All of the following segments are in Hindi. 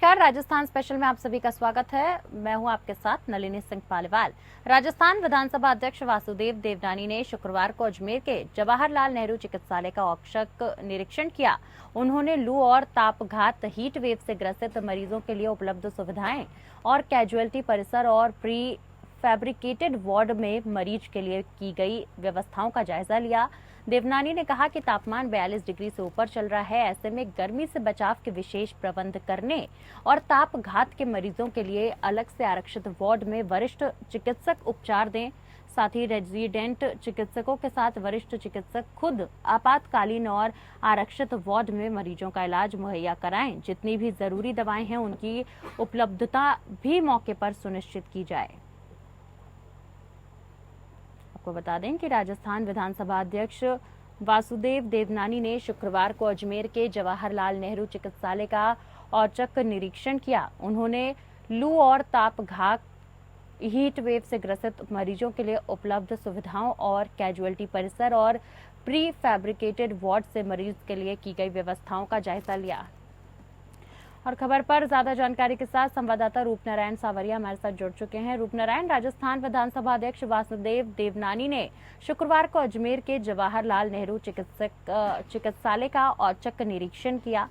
नमस्कार, राजस्थान स्पेशल में आप सभी का स्वागत है। मैं हूं आपके साथ नलिनी सिंह पालीवाल। राजस्थान विधानसभा अध्यक्ष वासुदेव देवनानी ने शुक्रवार को अजमेर के जवाहरलाल नेहरू चिकित्सालय का औचक निरीक्षण किया। उन्होंने लू और तापघात हीट वेव से ग्रसित मरीजों के लिए उपलब्ध सुविधाएं और कैजुअलिटी परिसर और प्री फैब्रिकेटेड वार्ड में मरीज के लिए की गई व्यवस्थाओं का जायजा लिया। देवनानी ने कहा कि तापमान 42 डिग्री से ऊपर चल रहा है, ऐसे में गर्मी से बचाव के विशेष प्रबंध करने और तापघात के मरीजों के लिए अलग से आरक्षित वार्ड में वरिष्ठ चिकित्सक उपचार दें। साथ ही रेजिडेंट चिकित्सकों के साथ वरिष्ठ चिकित्सक खुद आपातकालीन और आरक्षित वार्ड में मरीजों का इलाज मुहैया कराएं। जितनी भी जरूरी दवाएं हैं उनकी उपलब्धता भी मौके पर सुनिश्चित की जाए। आपको बता दें कि राजस्थान विधानसभा अध्यक्ष वासुदेव देवनानी ने शुक्रवार को अजमेर के जवाहरलाल नेहरू चिकित्सालय का औचक निरीक्षण किया। उन्होंने लू और तापघात हीट वेव से ग्रसित मरीजों के लिए उपलब्ध सुविधाओं और कैजुअलिटी परिसर और प्री फैब्रिकेटेड वार्ड से मरीज के लिए की गई व्यवस्थाओं का जायजा लिया। और खबर पर ज्यादा जानकारी के साथ संवाददाता रूपनारायण सावरिया हमारे साथ जुड़ चुके हैं। रूपनारायण, राजस्थान विधानसभा अध्यक्ष वासुदेव देवनानी ने शुक्रवार को अजमेर के जवाहरलाल नेहरू चिकित्सालय का औचक निरीक्षण किया।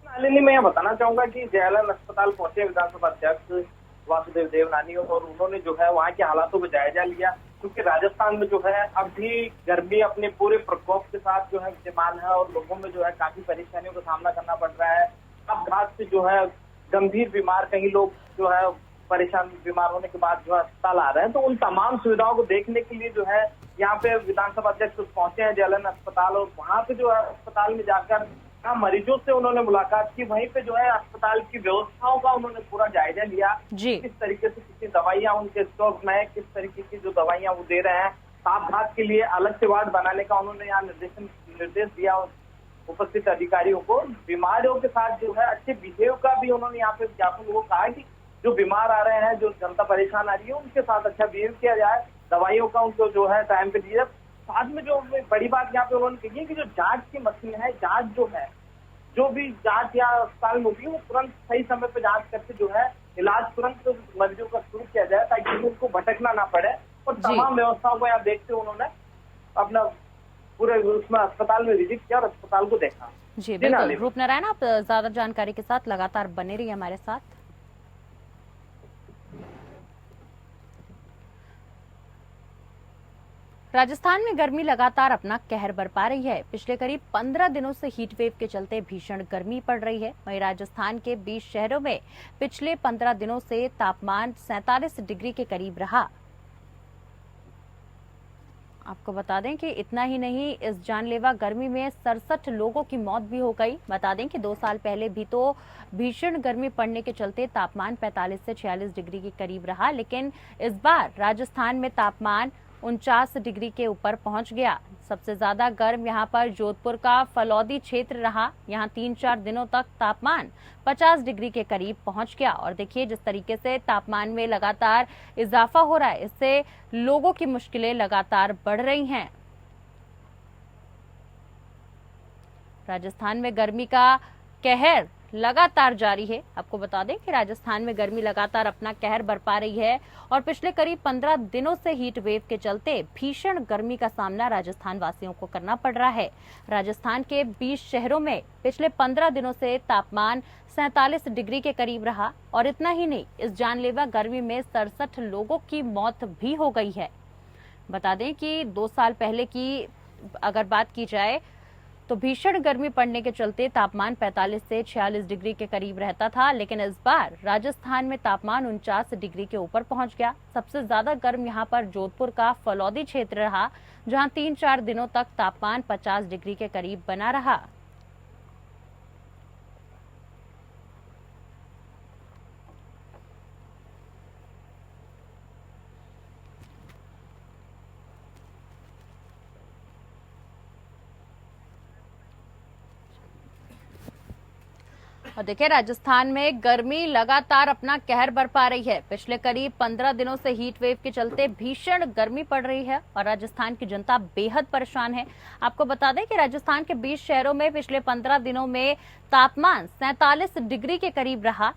नलिनी, मैं बताना चाहूंगा कि जयललिता अस्पताल पहुंचे विधानसभा अध्यक्ष वासुदेव देवनानी और उन्होंने जो है वहां के हालातों का जायजा लिया, क्योंकि राजस्थान में जो है अभी गर्मी अपने पूरे प्रकोप के साथ जो है विद्यमान है और लोगों में जो है काफी परेशानियों का सामना करना पड़ रहा है। तापघात से जो है गंभीर बीमार कई लोग जो है परेशान बीमार होने के बाद जो है अस्पताल आ रहे हैं, तो उन तमाम सुविधाओं को देखने के लिए जो है यहाँ पे विधानसभा अध्यक्ष पहुंचे हैं जयललिता अस्पताल और वहां पे जो है अस्पताल में जाकर मरीजों से उन्होंने मुलाकात की। वहीं पे जो है अस्पताल की व्यवस्थाओं का उन्होंने पूरा जायजा लिया, किस तरीके से कितनी दवाइयां उनके स्टॉक में है, किस तरीके की जो दवाइयां वो दे रहे हैं। तापघात के लिए अलग से वार्ड बनाने का उन्होंने यहाँ निर्देश दिया उपस्थित अधिकारियों को। बीमारियों के साथ जो है अच्छे बिहेव का भी उन्होंने यहाँ पे ज्ञापन को कहा कि जो बीमार आ रहे हैं, जो जनता परेशान आ रही है, उनके साथ अच्छा बिहेव किया जाए, दवाइयों का उनको जो है टाइम पे दिया। साथ में जो बड़ी बात यहाँ पे उन्होंने कही है कि जो जांच की मशीन है, जांच जो है, जो भी जांच या अस्पताल में होती है वो तुरंत सही समय पे जांच करके जो है इलाज तुरंत मरीजों का शुरू किया जाए, ताकि उनको भटकना ना पड़े। और तमाम व्यवस्थाओं को यहाँ देखते हुए उन्होंने अपना पूरे उसमें अस्पताल में विजिट किया और अस्पताल को देखा। जी बिल्कुल रूपनारायण, आप ज्यादा जानकारी के साथ लगातार बने रहिए हमारे साथ। राजस्थान में गर्मी लगातार अपना कहर बरपा रही है। पिछले करीब 15 दिनों से हीट वेव के चलते भीषण गर्मी पड़ रही है। वहीं राजस्थान के 20 शहरों में पिछले 15 दिनों से तापमान 47 डिग्री के करीब रहा। आपको बता दें कि इतना ही नहीं, इस जानलेवा गर्मी में 67 लोगों की मौत भी हो गई। बता दें कि 2 साल पहले भी तो भीषण गर्मी पड़ने के चलते तापमान 45 से 46 डिग्री के करीब रहा, लेकिन इस बार राजस्थान में तापमान 49 डिग्री के ऊपर पहुंच गया। सबसे ज्यादा गर्म यहां पर जोधपुर का फलौदी क्षेत्र रहा। यहां 3-4 दिनों तक तापमान 50 डिग्री के करीब पहुंच गया। और देखिए जिस तरीके से तापमान में लगातार इजाफा हो रहा है, इससे लोगों की मुश्किलें लगातार बढ़ रही हैं। राजस्थान में गर्मी का कहर लगातार जारी है। आपको बता दें कि राजस्थान में गर्मी लगातार अपना कहर बरपा रही है और पिछले करीब 15 दिनों से हीट वेव के चलते भीषण गर्मी का सामना राजस्थान वासियों को करना पड़ रहा है। राजस्थान के 20 शहरों में पिछले 15 दिनों से तापमान 47 डिग्री के करीब रहा। और इतना ही नहीं, इस जानलेवा गर्मी में 67 लोगों की मौत भी हो गई है। बता दें कि 2 साल पहले की अगर बात की जाए तो भीषण गर्मी पड़ने के चलते तापमान 45 से 46 डिग्री के करीब रहता था, लेकिन इस बार राजस्थान में तापमान 49 डिग्री के ऊपर पहुंच गया। सबसे ज्यादा गर्म यहां पर जोधपुर का फलौदी क्षेत्र रहा, जहां 3-4 दिनों तक तापमान 50 डिग्री के करीब बना रहा। और देखिए, राजस्थान में गर्मी लगातार अपना कहर बरपा रही है। पिछले करीब 15 दिनों से हीट वेव के चलते भीषण गर्मी पड़ रही है और राजस्थान की जनता बेहद परेशान है। आपको बता दें कि राजस्थान के 20 शहरों में पिछले 15 दिनों में तापमान 47 डिग्री के करीब रहा।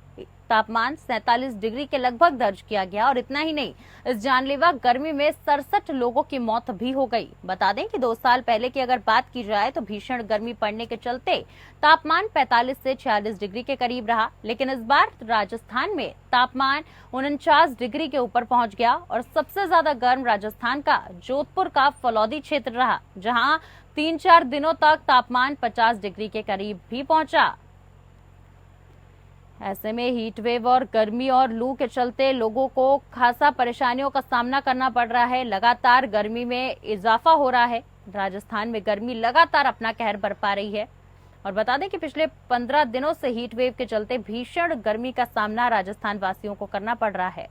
तापमान 47 डिग्री के लगभग दर्ज किया गया और इतना ही नहीं, इस जानलेवा गर्मी में 67 लोगों की मौत भी हो गई। बता दें कि 2 साल पहले की अगर बात की जाए तो भीषण गर्मी पड़ने के चलते तापमान 45 से 46 डिग्री के करीब रहा, लेकिन इस बार राजस्थान में तापमान 49 डिग्री के ऊपर पहुंच गया और सबसे ज्यादा गर्म राजस्थान का जोधपुर का फलौदी क्षेत्र रहा, जहां 3-4 दिनों तक तापमान 50 डिग्री के करीब भी पहुंचा। ऐसे में हीट वेव और गर्मी और लू के चलते लोगों को खासा परेशानियों का सामना करना पड़ रहा है। लगातार गर्मी में इजाफा हो रहा है। राजस्थान में गर्मी लगातार अपना कहर बरपा रही है और बता दें कि पिछले 15 दिनों से हीट वेव के चलते भीषण गर्मी का सामना राजस्थान वासियों को करना पड़ रहा है।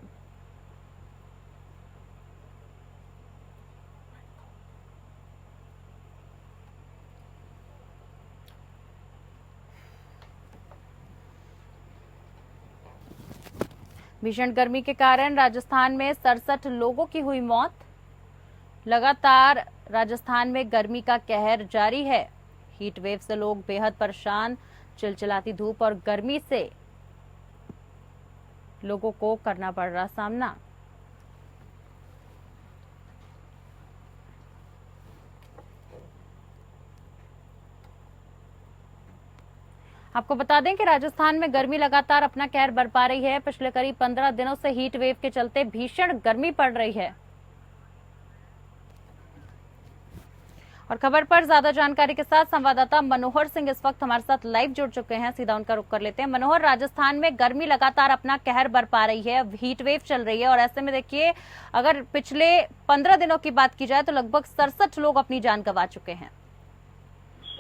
भीषण गर्मी के कारण राजस्थान में 67 लोगों की हुई मौत। लगातार राजस्थान में गर्मी का कहर जारी है। हीट वेव से लोग बेहद परेशान। चिलचिलाती धूप और गर्मी से लोगों को करना पड़ रहा सामना। आपको बता दें कि राजस्थान में गर्मी लगातार अपना कहर बरपा रही है। पिछले करीब 15 दिनों से हीट वेव के चलते भीषण गर्मी पड़ रही है। और खबर पर ज्यादा जानकारी के साथ संवाददाता मनोहर सिंह इस वक्त हमारे साथ लाइव जुड़ चुके हैं। सीधा उनका रुख कर लेते हैं। मनोहर, राजस्थान में गर्मी लगातार अपना कहर बरपा रही है, हीट वेव चल रही है और ऐसे में देखिए, अगर पिछले 15 दिनों की बात की जाए तो लगभग 67 लोग अपनी जान गंवा चुके हैं।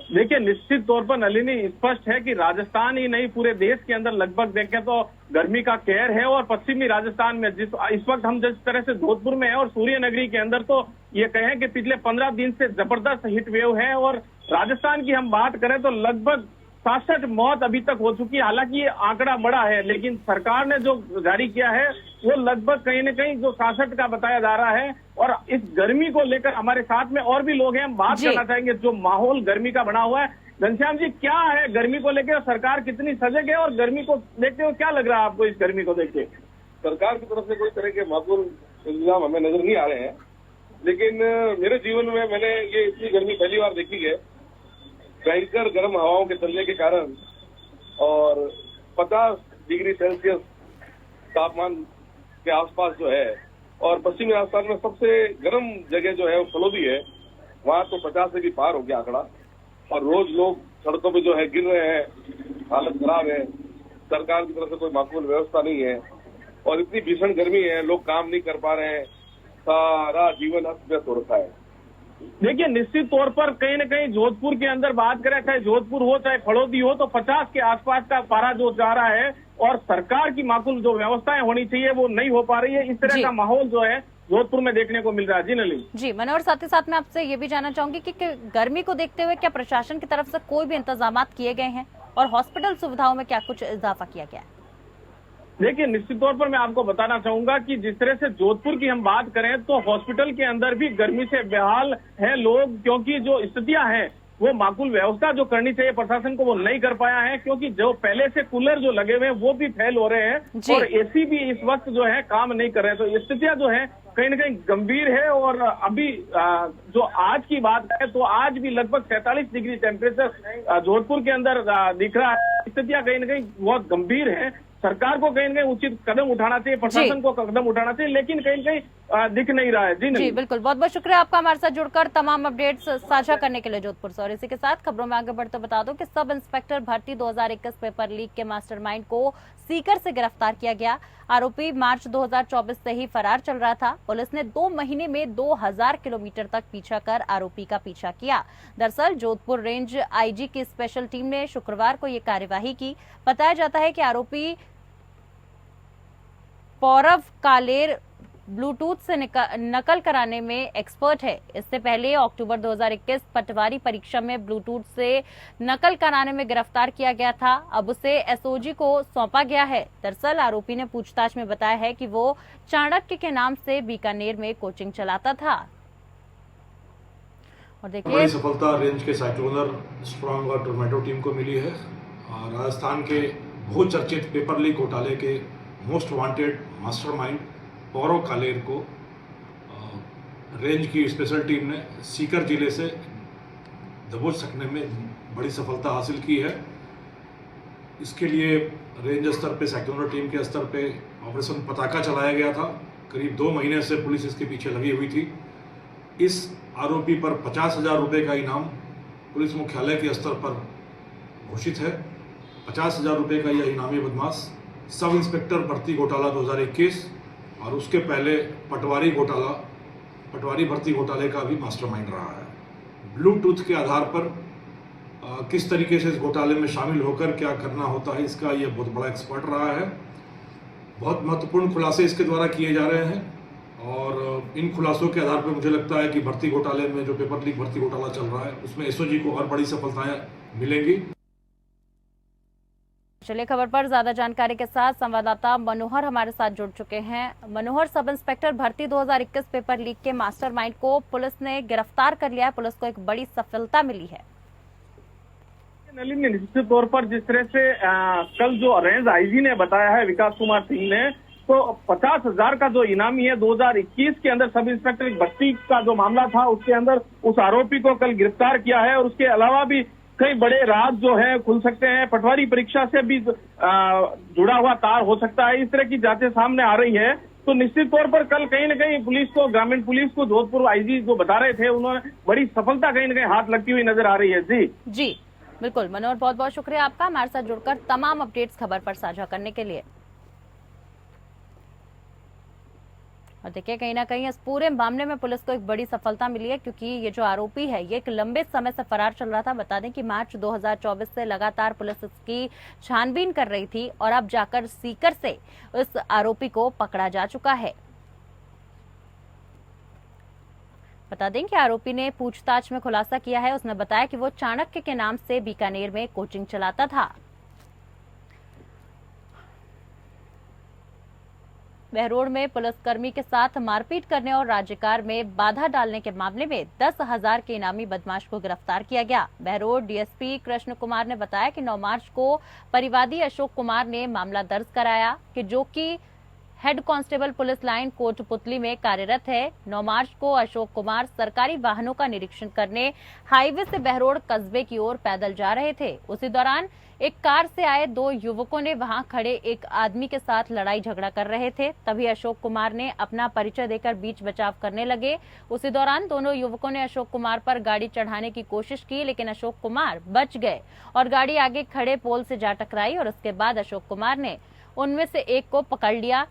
देखिए, निश्चित तौर पर नलिनी स्पष्ट है कि राजस्थान ही नहीं पूरे देश के अंदर लगभग देखें तो गर्मी का कहर है। और पश्चिमी राजस्थान में इस वक्त हम जिस तरह से जोधपुर में है और सूर्य नगरी के अंदर, तो ये कहें कि पिछले 15 दिन से जबरदस्त हीट वेव है। और राजस्थान की हम बात करें तो लगभग 67 मौत अभी तक हो चुकी है। हालांकि ये आंकड़ा बड़ा है, लेकिन सरकार ने जो जारी किया है वो लगभग कहीं न कहीं जो 67 का बताया जा रहा है। और इस गर्मी को लेकर हमारे साथ में और भी लोग हैं, हम बात करना चाहेंगे। जो माहौल गर्मी का बना हुआ है, घनश्याम जी, क्या है गर्मी को लेकर? सरकार कितनी सजग है और गर्मी को देखते हुए क्या लग रहा है आपको? इस गर्मी को देख के सरकार की तरफ से कोई तरह के माकूल इंतजाम हमें नजर नहीं आ रहे हैं, लेकिन मेरे जीवन में मैंने ये इतनी गर्मी पहली बार देखी है। भयंकर गर्म हवाओं के चलने के कारण और 50 डिग्री सेल्सियस तापमान के आसपास जो है, और पश्चिमी राजस्थान में सबसे गर्म जगह जो है वो फलौदी है, वहाँ तो 50 से भी पार हो गया आंकड़ा। और रोज लोग सड़कों पे जो है गिर रहे हैं, हालत खराब है। सरकार की तरफ से कोई माकूल व्यवस्था नहीं है और इतनी भीषण गर्मी है, लोग काम नहीं कर पा रहे हैं, सारा जीवन अस्त व्यस्त हो रखा है। देखिए, निश्चित तौर पर कहीं न कहीं जोधपुर के अंदर बात करें, चाहे जोधपुर हो चाहे फलौदी हो, तो 50 के आसपास का पारा जो जा रहा है और सरकार की माकूल जो व्यवस्थाएं होनी चाहिए वो नहीं हो पा रही है। इस तरह का माहौल जो है जोधपुर में देखने को मिल रहा है। जी नलिनी। जी मनोहर, साथ ही साथ मैं आपसे ये भी जानना चाहूंगी कि गर्मी को देखते हुए क्या प्रशासन की तरफ से कोई भी इंतजाम किए गए हैं और हॉस्पिटल सुविधाओं में क्या कुछ इजाफा किया गया है? देखिए, निश्चित तौर पर मैं आपको बताना चाहूंगा कि जिस तरह से जोधपुर की हम बात करें तो हॉस्पिटल के अंदर भी गर्मी से बेहाल है लोग, क्योंकि जो स्थितियां हैं वो माकूल व्यवस्था जो करनी चाहिए प्रशासन को वो नहीं कर पाया है। क्योंकि जो पहले से कूलर जो लगे हुए हैं वो भी फेल हो रहे हैं और एसी भी इस वक्त जो है काम नहीं कर रहे हैं। तो स्थितियां जो है कहीं न कहीं गंभीर है। और अभी जो आज की बात है तो आज भी लगभग 47 डिग्री टेम्परेचर जोधपुर के अंदर दिख रहा है। स्थितियां कहीं न कहीं बहुत गंभीर है। सरकार को कहीं न कहीं उचित कदम उठाना चाहिए, प्रशासन को कदम उठाना चाहिए, लेकिन कहीं न कहीं दिख नहीं रहा है। जी बिल्कुल, बहुत बहुत शुक्रिया आपका हमारे साथ जुड़कर तमाम अपडेट्स साझा करने के लिए जोधपुर से। और इसी के साथ खबरों में आगे बढ़ते बता दो कि सब इंस्पेक्टर भर्ती 2021 पेपर लीक के मास्टरमाइंड को सीकर से गिरफ्तार किया गया। आरोपी मार्च 2024 से ही फरार चल रहा था। पुलिस ने 2 महीने में 2000 किलोमीटर तक पीछा कर आरोपी का पीछा किया। दरअसल जोधपुर रेंज आईजी की स्पेशल टीम ने शुक्रवार को ये कार्यवाही की। बताया जाता है कि आरोपी पौरव कालेर ब्लूटूथ से नकल कराने में एक्सपर्ट है। इससे पहले अक्टूबर 2021 पटवारी परीक्षा में ब्लूटूथ से नकल कराने में गिरफ्तार किया गया था। अब उसे एसओजी को सौंपा गया है। दरअसल आरोपी ने पूछताछ में बताया है कि वो चाणक्य के नाम से बीकानेर में कोचिंग चलाता था। और देखिए, बड़ी सफलता रेंज के साइक्लोनर स्ट्रॉन्ग और टोरमेटो टीम को मिली है। राजस्थान के बहुचर्चित पेपर लीक घोटाले के मोस्ट वांटेड मास्टरमाइंड पौरव कालेर को रेंज की स्पेशल टीम ने सीकर जिले से दबोच सकने में बड़ी सफलता हासिल की है। इसके लिए रेंज स्तर पे, साइक्लोनर टीम के स्तर पे ऑपरेशन पताका चलाया गया था। करीब 2 महीने से पुलिस इसके पीछे लगी हुई थी। इस आरोपी पर 50,000 रुपये का इनाम पुलिस मुख्यालय के स्तर पर घोषित है। 50,000 रुपये का यह इनामी बदमाश सब इंस्पेक्टर भर्ती घोटाला 2021 और उसके पहले पटवारी भर्ती घोटाले का भी मास्टरमाइंड रहा है। ब्लूटूथ के आधार पर किस तरीके से इस घोटाले में शामिल होकर क्या करना होता है, इसका यह बहुत बड़ा एक्सपर्ट रहा है। बहुत महत्वपूर्ण खुलासे इसके द्वारा किए जा रहे हैं और इन खुलासों के आधार पर मुझे लगता है कि भर्ती घोटाले में जो पेपर लीक भर्ती घोटाला चल रहा है उसमें एसओजी को और बड़ी सफलताएं मिलेंगी। चलिए, खबर पर ज्यादा जानकारी के साथ संवाददाता मनोहर हमारे साथ जुड़ चुके हैं। मनोहर, सब इंस्पेक्टर भर्ती 2021 पेपर लीक के मास्टरमाइंड को पुलिस ने गिरफ्तार कर लिया है। पुलिस को एक बड़ी सफलता मिली है। नलिनी, निश्चित तौर पर जिस तरह से कल जो रेंज आईजी ने बताया है विकास कुमार सिंह ने, तो 50,000 का जो इनामी है 2021 के अंदर सब इंस्पेक्टर भर्ती का जो मामला था उसके अंदर उस आरोपी को कल गिरफ्तार किया है। और उसके अलावा भी कई बड़े राज जो है खुल सकते हैं। पटवारी परीक्षा से भी जुड़ा हुआ तार हो सकता है। इस तरह की जांचें सामने आ रही है। तो निश्चित तौर पर कल कहीं न कहीं पुलिस को, ग्रामीण पुलिस को जोधपुर आईजी जो बता रहे थे, उन्होंने बड़ी सफलता कहीं न कहीं हाथ लगती हुई नजर आ रही है। जी बिल्कुल मनोहर, बहुत बहुत शुक्रिया आपका हमारे साथ जुड़कर तमाम अपडेट्स खबर पर साझा करने के लिए। और देखिए, कहीं ना कहीं इस पूरे मामले में पुलिस को एक बड़ी सफलता मिली है, क्योंकि ये जो आरोपी है ये एक लंबे समय से फरार चल रहा था। बता दें कि मार्च 2024 से लगातार पुलिस इसकी छानबीन कर रही थी और अब जाकर सीकर से उस आरोपी को पकड़ा जा चुका है। बता दें कि आरोपी ने पूछताछ में खुलासा किया है। उसने बताया कि वो चाणक्य के नाम से बीकानेर में कोचिंग चलाता था। बहरोड में पुलिसकर्मी के साथ मारपीट करने और राज्यकार में बाधा डालने के मामले में 10,000 के इनामी बदमाश को गिरफ्तार किया गया। बहरोड डीएसपी कृष्ण कुमार ने बताया कि 9 मार्च को परिवादी अशोक कुमार ने मामला दर्ज कराया, कि जो कि head constable police line Kotputli में कार्यरत है। 9 मार्च को अशोक कुमार सरकारी वाहनों का निरीक्षण करने हाईवे से बहरोड कस्बे की ओर पैदल जा रहे थे। उसी दौरान एक कार से आए 2 युवकों ने वहां खड़े एक आदमी के साथ लड़ाई झगड़ा कर रहे थे। तभी अशोक कुमार ने अपना परिचय देकर बीच बचाव करने लगे। उसी दौरान दोनों युवकों ने अशोक कुमार पर गाड़ी चढ़ाने की कोशिश की, लेकिन अशोक कुमार बच गए और गाड़ी आगे खड़े पोल से जा टकराई और उसके बाद अशोक कुमार ने उनमें से एक को पकड़ लिया।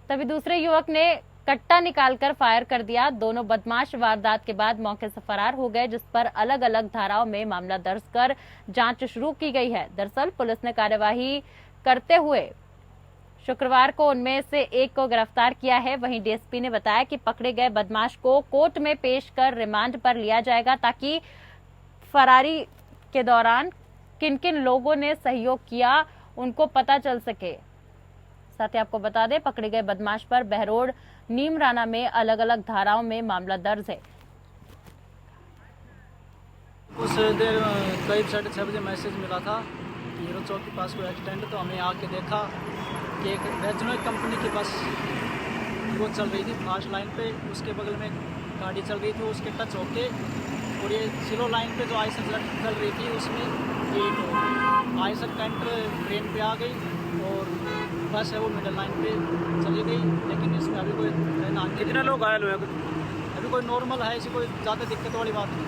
तभी दूसरे युवक ने कट्टा निकालकर फायर कर दिया। दोनों बदमाश वारदात के बाद मौके से फरार हो गए, जिस पर अलग अलग धाराओं में मामला दर्ज कर जांच शुरू की गई है। दरअसल पुलिस ने कार्यवाही करते हुए शुक्रवार को उनमें से एक को गिरफ्तार किया है। वहीं डीएसपी ने बताया कि पकड़े गए बदमाश को कोर्ट में पेश कर रिमांड पर लिया जाएगा, ताकि फरारी के दौरान किन किन लोगों ने सहयोग किया उनको पता चल सके। साथ ही आपको बता दें, पकड़े गए बदमाश पर बहरोड नीमराना में अलग अलग धाराओं में मामला दर्ज है। उस देर करीब 6:30 बजे मैसेज मिला था कि हीरो चौक के पास कोई एक्सीडेंट। तो हमने आके देखा कि एक बैजनोई कंपनी की बस वो चल रही थी फास्ट लाइन पे, उसके बगल में गाड़ी चल रही थी, उसके टच होके और ये स्लो लाइन पे जो आयसर चल रही थी उसमें एक आयसर कैंटर ट्रेन पे आ गई और बस है वो मिडल लाइन पे चली गई। लेकिन इसमें अभी कोई कितने लोग घायल हुए? अभी कोई नॉर्मल है, ऐसी कोई ज़्यादा दिक्कत वाली बात नहीं।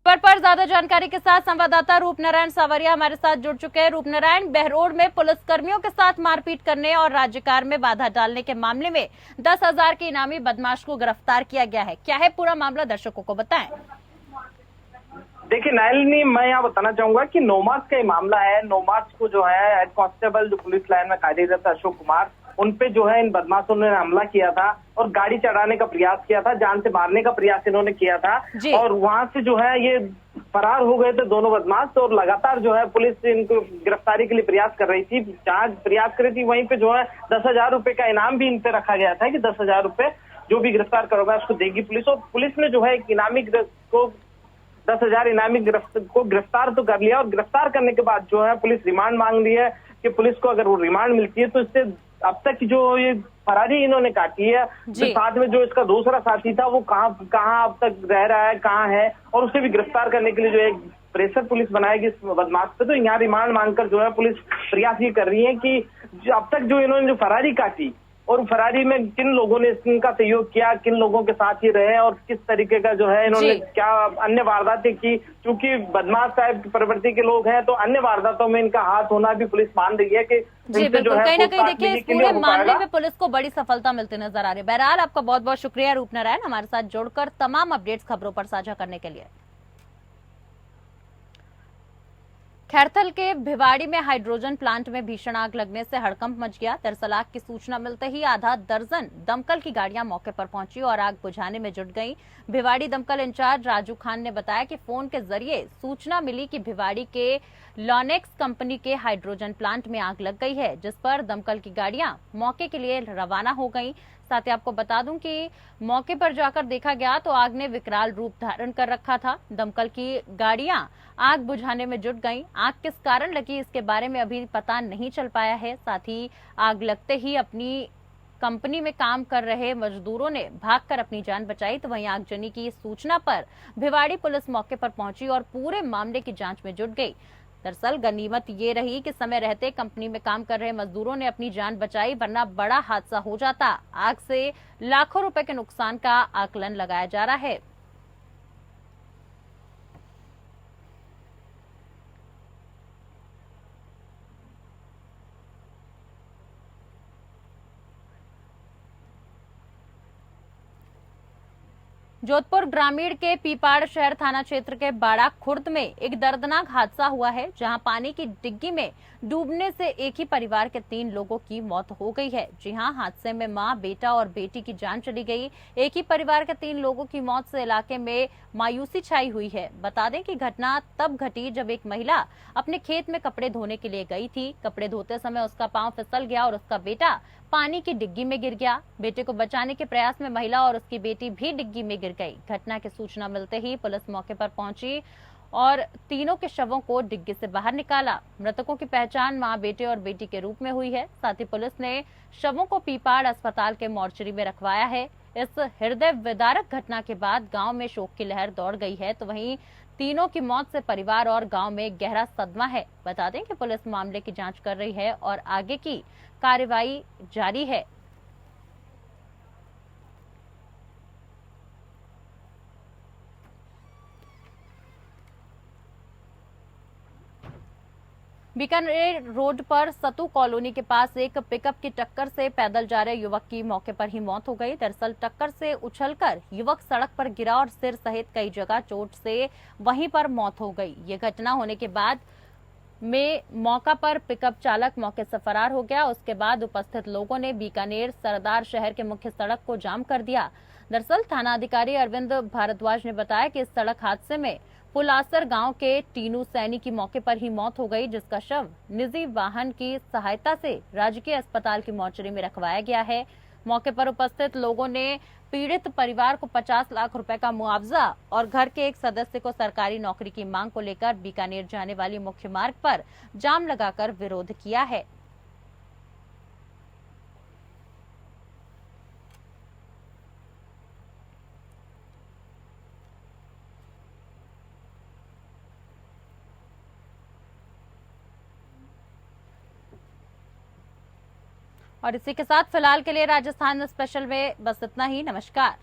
खबर पर ज्यादा जानकारी के साथ संवाददाता रूपनारायण सावरिया हमारे साथ जुड़ चुके हैं। रूपनारायण, बहरोड में पुलिसकर्मियों के साथ मारपीट करने और राज्यकार में बाधा डालने के मामले में 10,000 के इनामी बदमाश को गिरफ्तार किया गया है। क्या है पूरा मामला, दर्शकों को बताएं। देखिए नायलिनी, मैं यहाँ बताना चाहूंगा कि 9 मार्च का ये मामला है। 9 मार्च को जो है हेड कांस्टेबल जो पुलिस लाइन में कार्यरत अशोक कुमार, उन पे जो है इन बदमाशों ने हमला किया था और गाड़ी चढ़ाने का प्रयास किया था, जान से मारने का प्रयास इन्होंने किया था। और वहां से जो है ये फरार हो गए थे दोनों बदमाश। और लगातार जो है पुलिस इनको गिरफ्तारी के लिए प्रयास कर रही थी, जहां प्रयास कर रही थी वहीं पे जो है 10,000 रुपए का इनाम भी इन पे रखा गया था कि 10,000 रुपए जो भी गिरफ्तार करोगा उसको देगी पुलिस। और पुलिस ने जो है एक इनामी को 10,000 इनामी को गिरफ्तार तो कर लिया। और गिरफ्तार करने के बाद जो है पुलिस रिमांड मांग रही है कि पुलिस को अगर वो रिमांड मिलती है तो इससे अब तक जो ये फरारी इन्होंने काटी है, तो साथ में जो इसका दूसरा साथी था वो कहाँ अब तक रह रहा है, कहाँ है, और उसे भी गिरफ्तार करने के लिए जो एक प्रेशर पुलिस बनाएगी इस बदमाश पे। तो यहाँ रिमांड मांगकर जो है पुलिस प्रयास ये कर रही है कि अब तक जो इन्होंने जो फरारी काटी और फरारी में किन लोगों ने इनका सहयोग किया, किन लोगों के साथ ये रहे और किस तरीके का जो है इन्होंने क्या अन्य वारदातें की। क्योंकि बदमाश टाइप की प्रवृत्ति के लोग हैं तो अन्य वारदातों में इनका हाथ होना भी पुलिस मान रही है कि जी बिल्कुल, कहीं ना कहीं देखिए इस पूरे मामले में पुलिस को बड़ी सफलता मिलती नजर आ रही है। बहरहाल आपका बहुत बहुत शुक्रिया रूपनारायण, हमारे साथ जुड़कर तमाम अपडेट्स खबरों पर साझा करने के लिए। खैरथल के भिवाड़ी में हाइड्रोजन प्लांट में भीषण आग लगने से हड़कंप मच गया। दरअसल आग की सूचना मिलते ही आधा दर्जन दमकल की गाड़ियां मौके पर पहुंची और आग बुझाने में जुट गईं। भिवाड़ी दमकल इंचार्ज राजू खान ने बताया कि फोन के जरिए सूचना मिली कि भिवाड़ी के लॉनेक्स कंपनी के हाइड्रोजन प्लांट में आग लग गई है, जिस पर दमकल की गाड़ियां मौके के लिए रवाना हो गईं। साथ ही आपको बता दूं कि मौके पर जाकर देखा गया तो आग ने विकराल रूप धारण कर रखा था। दमकल की गाड़ियां आग बुझाने में जुट गईं। आग किस कारण लगी इसके बारे में अभी पता नहीं चल पाया है। साथ ही आग लगते ही अपनी कंपनी में काम कर रहे मजदूरों ने भागकर अपनी जान बचाई। तो वहीं आगजनी की सूचना पर भिवाड़ी पुलिस मौके पर पहुंची और पूरे मामले की जांच में जुट गई। दरअसल गनीमत ये रही कि समय रहते कंपनी में काम कर रहे मजदूरों ने अपनी जान बचाई, वरना बड़ा हादसा हो जाता। आग से लाखों रुपए के नुकसान का आकलन लगाया जा रहा है। जोधपुर ग्रामीण के पीपाड़ शहर थाना क्षेत्र के बाड़ा खुर्द में एक दर्दनाक हादसा हुआ है, जहां पानी की डिग्गी में डूबने से एक ही परिवार के 3 लोगों की मौत हो गई है। जी हां, हादसे में मां, बेटा और बेटी की जान चली गई। एक ही परिवार के 3 लोगों की मौत से इलाके में मायूसी छाई हुई है। बता दें कि घटना तब घटी जब एक महिला अपने खेत में कपड़े धोने के लिए गई थी। कपड़े धोते समय उसका पांव फिसल गया और उसका बेटा पानी की डिग्गी में गिर गया। बेटे को बचाने के प्रयास में महिला और उसकी बेटी भी डिग्गी में गिर गई। घटना की सूचना मिलते ही पुलिस मौके पर पहुंची और तीनों के शवों को डिग्गी से बाहर निकाला। मृतकों की पहचान मां, बेटे और बेटी के रूप में हुई है। साथ ही पुलिस ने शवों को पीपाड़ अस्पताल के मोर्चरी में रखवाया है। इस हृदय विदारक घटना के बाद गांव में शोक की लहर दौड़ गई है। तो वहीं तीनों की मौत से परिवार और गांव में गहरा सदमा है। बता दें कि पुलिस मामले की जांच कर रही है और आगे की कार्रवाई जारी है। बीकानेर रोड पर सतू कॉलोनी के पास एक पिकअप की टक्कर से पैदल जा रहे युवक की मौके पर ही मौत हो गई। दरअसल टक्कर से उछलकर युवक सड़क पर गिरा और सिर सहित कई जगह चोट से वहीं पर मौत हो गई। ये घटना होने के बाद में मौका पर पिकअप चालक मौके से फरार हो गया। उसके बाद उपस्थित लोगों ने बीकानेर सरदार शहर के मुख्य सड़क को जाम कर दिया। दरअसल थाना अधिकारी अरविंद भारद्वाज ने बताया कि इस सड़क हादसे में पुलासर गांव के टीनू सैनी की मौके पर ही मौत हो गई, जिसका शव निजी वाहन की सहायता से राजकीय अस्पताल की मोर्चरी में रखवाया गया है। मौके पर उपस्थित लोगों ने पीड़ित परिवार को 50 लाख रुपए का मुआवजा और घर के एक सदस्य को सरकारी नौकरी की मांग को लेकर बीकानेर जाने वाली मुख्य मार्ग पर जाम लगाकर विरोध किया है। और इसी के साथ फिलहाल के लिए राजस्थान स्पेशल में बस इतना ही। नमस्कार।